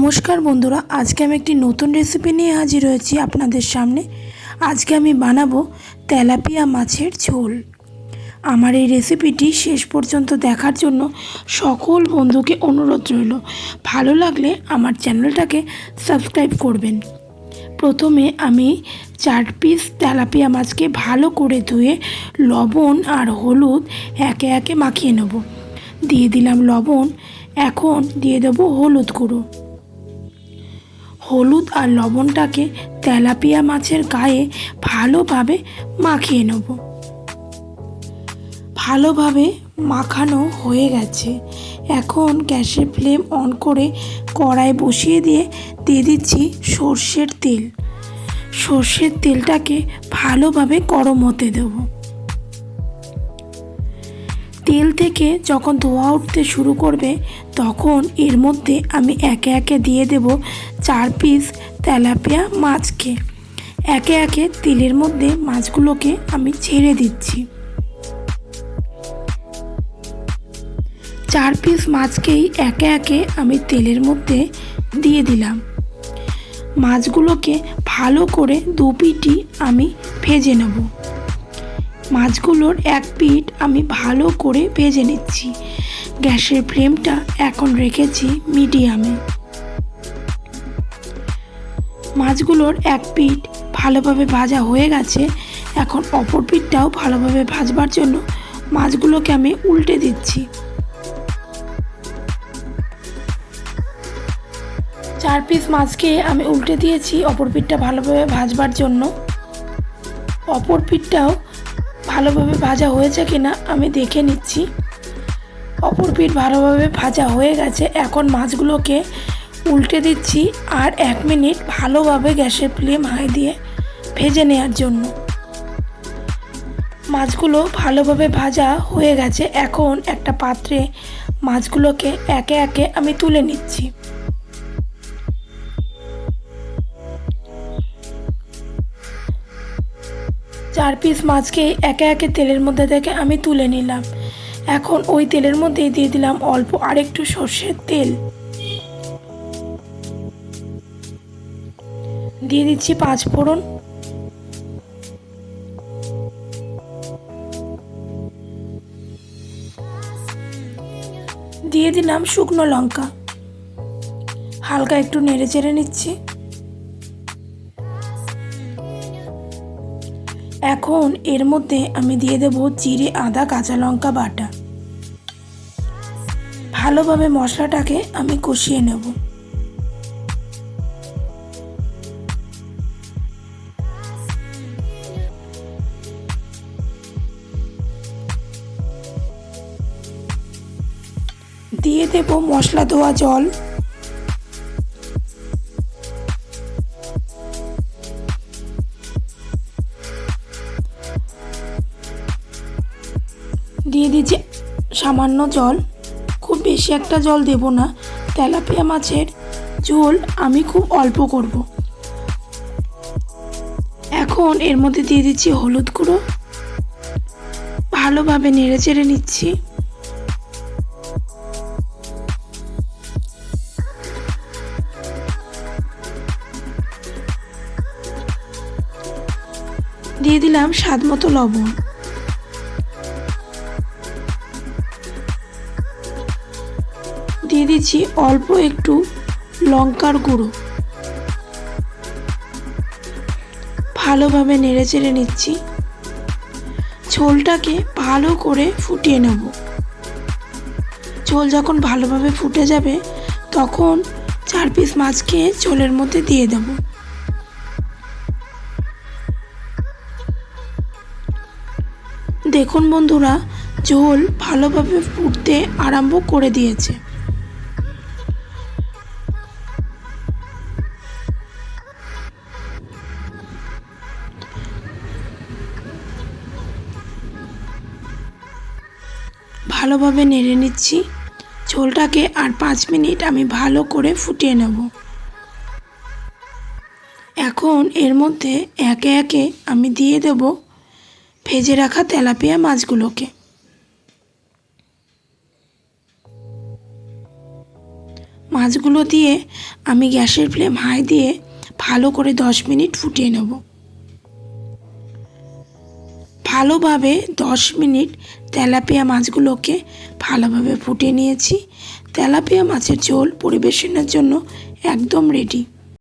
নমস্কার বন্ধুরা, আজকে আমি একটি নতুন রেসিপি নিয়ে হাজির হয়েছি আপনাদের সামনে। আজকে আমি বানাবো তেলাপিয়া মাছের ঝোল। আমার এই রেসিপিটি শেষ পর্যন্ত দেখার জন্য সকল বন্ধুকে অনুরোধ রইল। ভালো লাগলে আমার চ্যানেলটাকে সাবস্ক্রাইব করবেন। প্রথমে আমি 4 পিস তেলাপিয়া মাছকে ভালো করে ধুয়ে লবণ আর হলুদ একে একে মাখিয়ে নেব। দিয়ে দিলাম লবণ, এখন দিয়ে দেবো হলুদ গুঁড়ো। হলুদ আর লবণটাকে তেলাপিয়া মাছের গায়ে ভালোভাবে মাখিয়ে নেব। ভালোভাবে মাখানো হয়ে গেছে। এখন গ্যাসের ফ্লেম অন করে কড়াই বসিয়ে দিয়ে দিচ্ছি সর্ষের তেল। সর্ষের তেলটাকে ভালোভাবে গরম হতে দেব। তেল থেকে যখন ধোঁয়া উঠতে শুরু করবে তখন এর মধ্যে আমি একে একে দিয়ে দেব 4 পিস তেলাপিয়া মাছকে। একে একে তেলের মধ্যে মাছগুলোকে আমি ছেড়ে দিচ্ছি। 4 পিস মাছকেই একে একে আমি তেলের মধ্যে দিয়ে দিলাম। মাছগুলোকে ভালো করে দু পিঠই আমি ভেজে নেব। মাছগুলোর এক পিঠ আমি ভালো করে ভেজে নিচ্ছি। গ্যাসের ফ্লেমটা এখন রেখেছি মিডিয়ামে। মাছগুলোর এক পিঠ ভালোভাবে ভাজা হয়ে গেছে। এখন অপর পিঠটাও ভালোভাবে ভাজবার জন্য মাছগুলোকে আমি উল্টে দিচ্ছি। 4 পিস মাছকে আমি উল্টে দিয়েছি অপর পিঠটা ভালোভাবে ভাজবার জন্য। অপর পিঠটাও ভালোভাবে ভাজা হয়েছে কিনা আমি দেখে নিচ্ছি। অপর পিঠ ভালোভাবে ভাজা হয়ে গেছে। এখন মাছগুলোকে উল্টে দিচ্ছি আর 1 মিনিট ভালোভাবে গ্যাসের ফ্লেম হাই দিয়ে ভেজে নেওয়ার জন্য। মাছগুলো ভালোভাবে ভাজা হয়ে গেছে। এখন একটা পাত্রে মাছগুলোকে একে একে আমি তুলে নিচ্ছি। চার পিস মাছকে একে একে তেলের মধ্যে থেকে আমি তুলে নিলাম। এখন ওই তেলের মধ্যেই দিয়ে দিলাম অল্প আরেকটু সর্ষের তেল। দিয়ে দিচ্ছি 5 ফোড়ন। দিয়ে দিলাম শুকনো লঙ্কা। হালকা একটু নেড়ে চেড়ে নিচ্ছি। এখন এর মধ্যে আমি দিয়ে দেব জিরে, আদা, কাঁচা লঙ্কা বাটা। ভালোভাবে মশলাটাকে আমি কষিয়ে নেব। দিয়ে দেব মশলা ধোয়া জল। দিয়ে দিচ্ছি সামান্য জল, খুব বেশি একটা জল দেব না। তেলাপিয়া মাছের ঝোল আমি খুব অল্প করব। এখন এর মধ্যে দিয়ে দিচ্ছি হলুদ গুঁড়ো। ভালোভাবে নেড়ে চেড়ে নিচ্ছি। দিয়ে দিলাম স্বাদ মতো লবণ। দিয়ে দিচ্ছি অল্প একটু লঙ্কার গুঁড়ো। ভালোভাবে নেড়ে চেড়ে নিচ্ছি। ঝোলটাকে ভালো করে ফুটিয়ে নেব। ঝোল যখন ভালোভাবে ফুটে যাবে তখন 4 পিস মাছকে ঝোলের মধ্যে দিয়ে দেব। দেখুন বন্ধুরা, ঝোল ভালোভাবে ফুটতে আরম্ভ করে দিয়েছে। ভালোভাবে নেড়ে নিচ্ছি। ঝোলটাকে আর 5 মিনিট আমি ভালো করে ফুটিয়ে নেব। এখন এর মধ্যে একে একে আমি দিয়ে দেব ভেজে রাখা তেলাপিয়া মাছগুলোকে। মাছগুলো দিয়ে আমি গ্যাসের ফ্লেম হাই দিয়ে ভালো করে 10 মিনিট ফুটিয়ে নেব। ভালোভাবে 10 মিনিট তেলাপিয়া মাছগুলোকে ভালোভাবে ফুটিয়ে নিয়েছি। তেলাপিয়া মাছের ঝোল পরিবেশনের জন্য একদম রেডি।